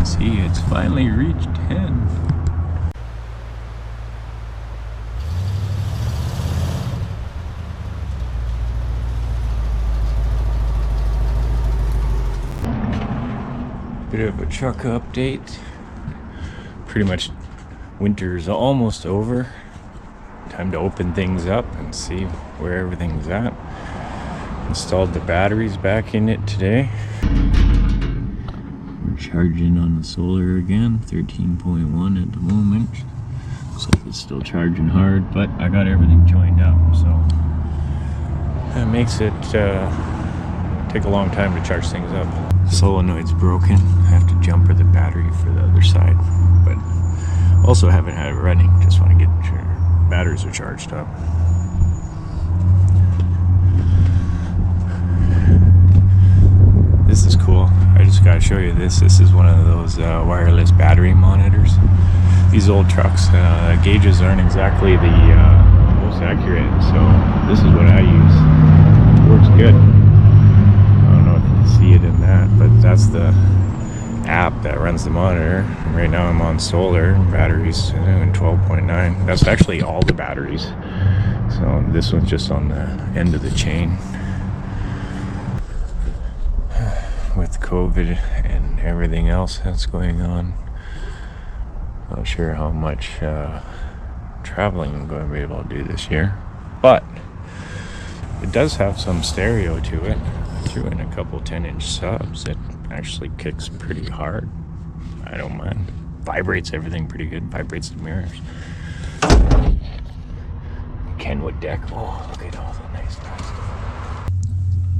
See, it's finally reached 10. Bit of a truck update. Pretty much winter's almost over. Time to open things up and see where everything's at. Installed the batteries back in it today. We're charging on the solar again, 13.1 at the moment. Looks like it's still charging hard, but I got everything joined up, so that makes it take a long time to charge things up. Solenoid's broken. I have to jumper the battery for the other side, but also haven't had it running. Just want to get sure batteries are charged up. This is cool. I just gotta show you this. This is one of those wireless battery monitors. These old trucks, gauges aren't exactly the most accurate, so this is what I use. Works good. I don't know if you can see it in that, but that's the app that runs the monitor. Right now I'm on solar batteries in 12.9. That's actually all the batteries. So this one's just on the end of the chain. With COVID and everything else that's going on, not sure how much traveling I'm going to be able to do this year, but it does have some stereo to it. Threw in a couple 10-inch subs. It actually kicks pretty hard. I don't mind. Vibrates everything pretty good. Vibrates the mirrors. Kenwood deck. Oh, look at all the nice stuff.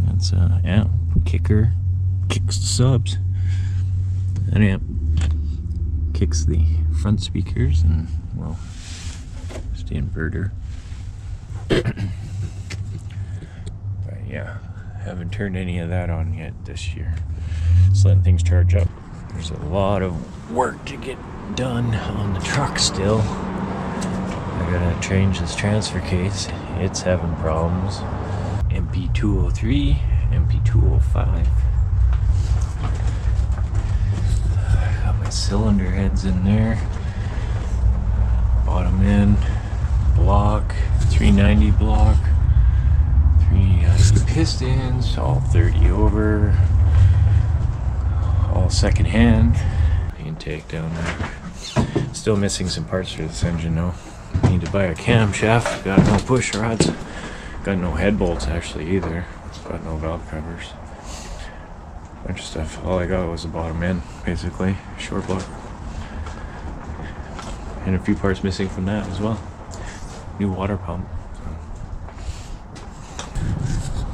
That's amp kicker. Kicks the subs. That amp kicks the front speakers and, well, just the inverter. But yeah, haven't turned any of that on yet this year. Just letting things charge up. There's a lot of work to get done on the truck still. I gotta change this transfer case. It's having problems. MP203, MP205. Got my cylinder heads in there. Bottom end, block, 390 block. 390 pistons, all 30 over. All secondhand. Intake down there. Still missing some parts for this engine though. Need to buy a camshaft. Got no push rods. Got no head bolts actually either. Got no valve covers. Bunch of stuff. All I got was the bottom end, basically. Short block. And a few parts missing from that as well. New water pump.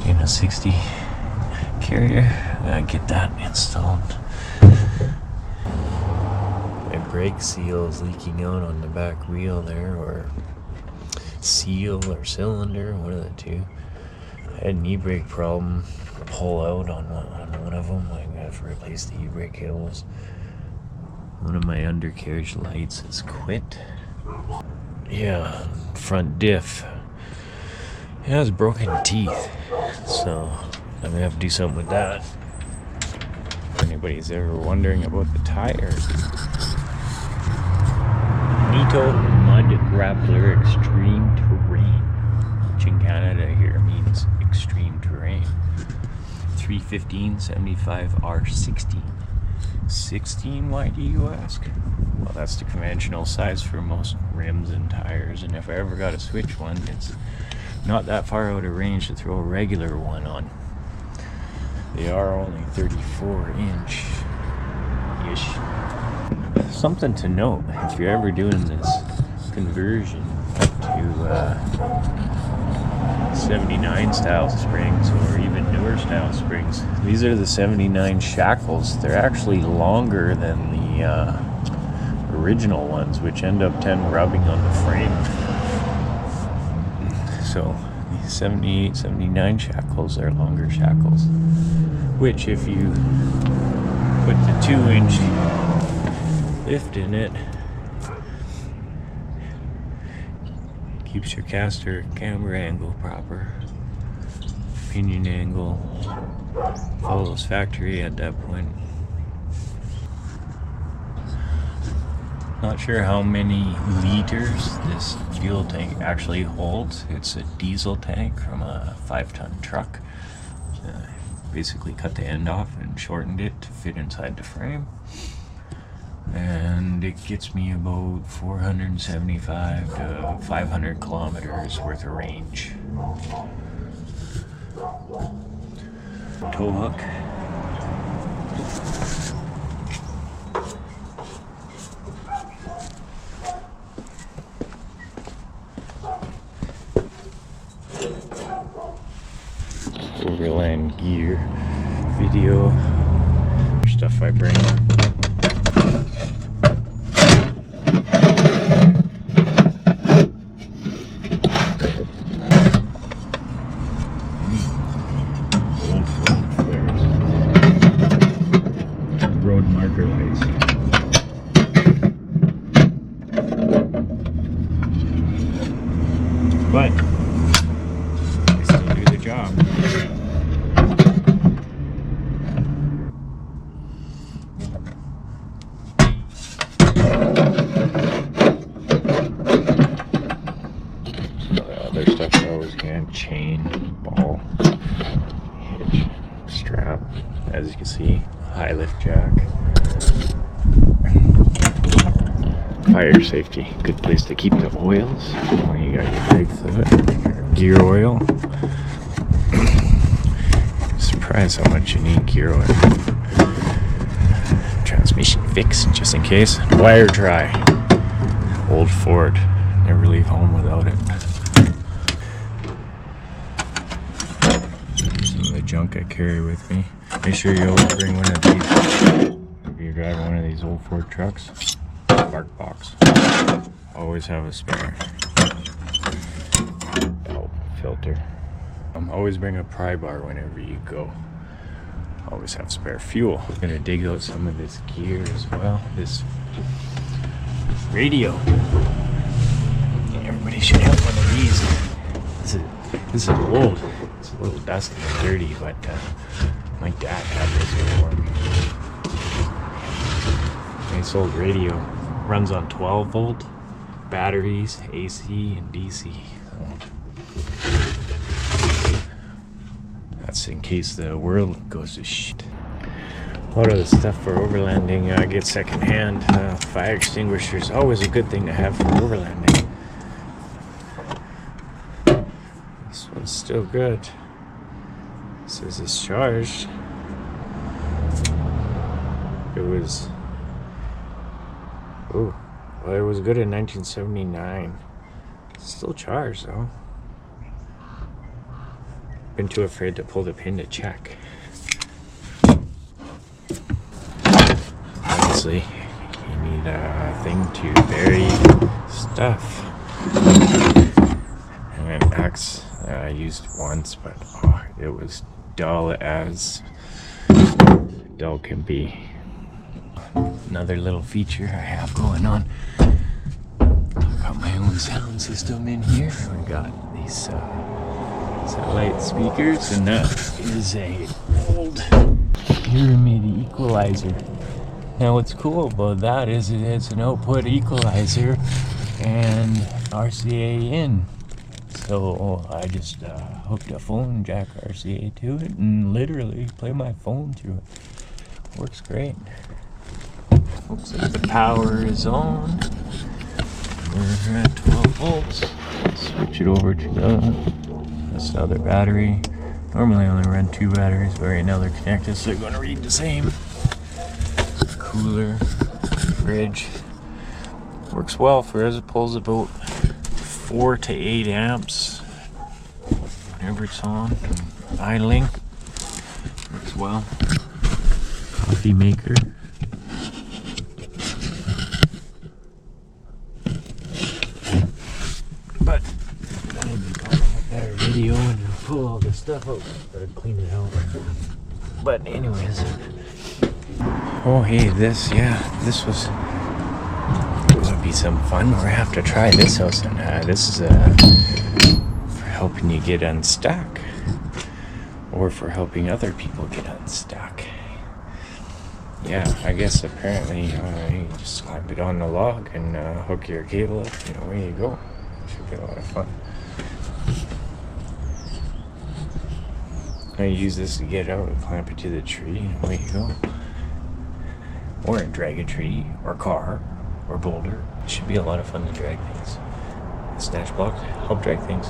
In a 60 carrier. Gotta get that installed. My brake seal is leaking out on the back wheel there, or seal or cylinder, one of the two. I had an e-brake problem, pull out on one of them. I'm gonna have to replace the e-brake cables. One of my undercarriage lights has quit. Yeah, front diff. It has broken teeth, so I'm gonna have to do something with that. If anybody's ever wondering about the tires, Nito Mud Grappler Extreme Terrain, which in Canada here means extreme terrain. 315/75R16. 16, why do you ask? Well, that's the conventional size for most rims and tires, and if I ever got to switch one, it's not that far out of range to throw a regular one on. They are only 34-inch-ish. Something to note, if you're ever doing this conversion up to 79 style springs or even newer style springs, these are the 79 shackles. They're actually longer than the original ones, which end up rubbing on the frame. So these 78, 79 shackles are longer shackles, which if you put the 2-inch lift in it, keeps your caster camber angle proper, pinion angle follows factory at that point. Not sure how many liters this fuel tank actually holds. It's a diesel tank from a 5-ton truck. Basically cut the end off and shortened it to fit inside the frame. And it gets me about 475 to 500 kilometers worth of range. Tow hook. Overland gear video. Stuff I bring. Road marker lights. But they still do the job. Other stuff I always can: chain, ball, hitch, strap. As you can see, high lift jack. Fire safety, good place to keep the oils when you got your brake fluid, gear oil. Surprised how much you need gear oil. Transmission fix, just in case. Wire dry. Old Ford, never leave home without it. Some of the junk I carry with me. Make sure you always bring one of these. If you're driving one of these old Ford trucks, spark box. Always have a spare. Oh, filter. Always bring a pry bar whenever you go. Always have spare fuel. I'm gonna dig out some of this gear as well. This radio. Everybody should have one of these. This is old. It's a little dusty and dirty, but my dad had this before. Nice old radio. Runs on 12 volt batteries, AC and DC. That's in case the world goes to shit. A lot of the stuff for overlanding, I get secondhand. Fire extinguishers, always a good thing to have for overlanding. This one's still good. It says it's charged. It was, well, it was good in 1979. Still charged though. Been too afraid to pull the pin to check. Obviously, you need a thing to bury stuff. And an axe I used once, but it was dull as dull can be. Another little feature I have going on. I've got my own sound system in here. I got these satellite speakers, and that is a old pyramid equalizer. Now what's cool about that is it has an output equalizer and RCA in. So I just hooked a phone jack RCA to it and literally play my phone through it. Works great. Looks like the power is on. We're at 12 volts. Switch it over to this other battery. Normally I only run 2 batteries, but right now they're connected, so they're going to read the same. Cooler, fridge. Works well for us. It pulls about 4 to 8 amps whenever it's on. Idling. Works well. Coffee maker. But I need to have better video and pull all this stuff out. Better clean it out. But anyways. Oh hey, this would be some fun. We're gonna have to try this out. And this is for helping you get unstuck, or for helping other people get unstuck. yeah, I guess apparently you just clamp it on the log and hook your cable up, and away you go. Should be a lot of fun. I use this to get out and clamp it to the tree, and away you go. Or drag a tree, or car, or boulder. It should be a lot of fun to drag things. Snatch blocks help drag things.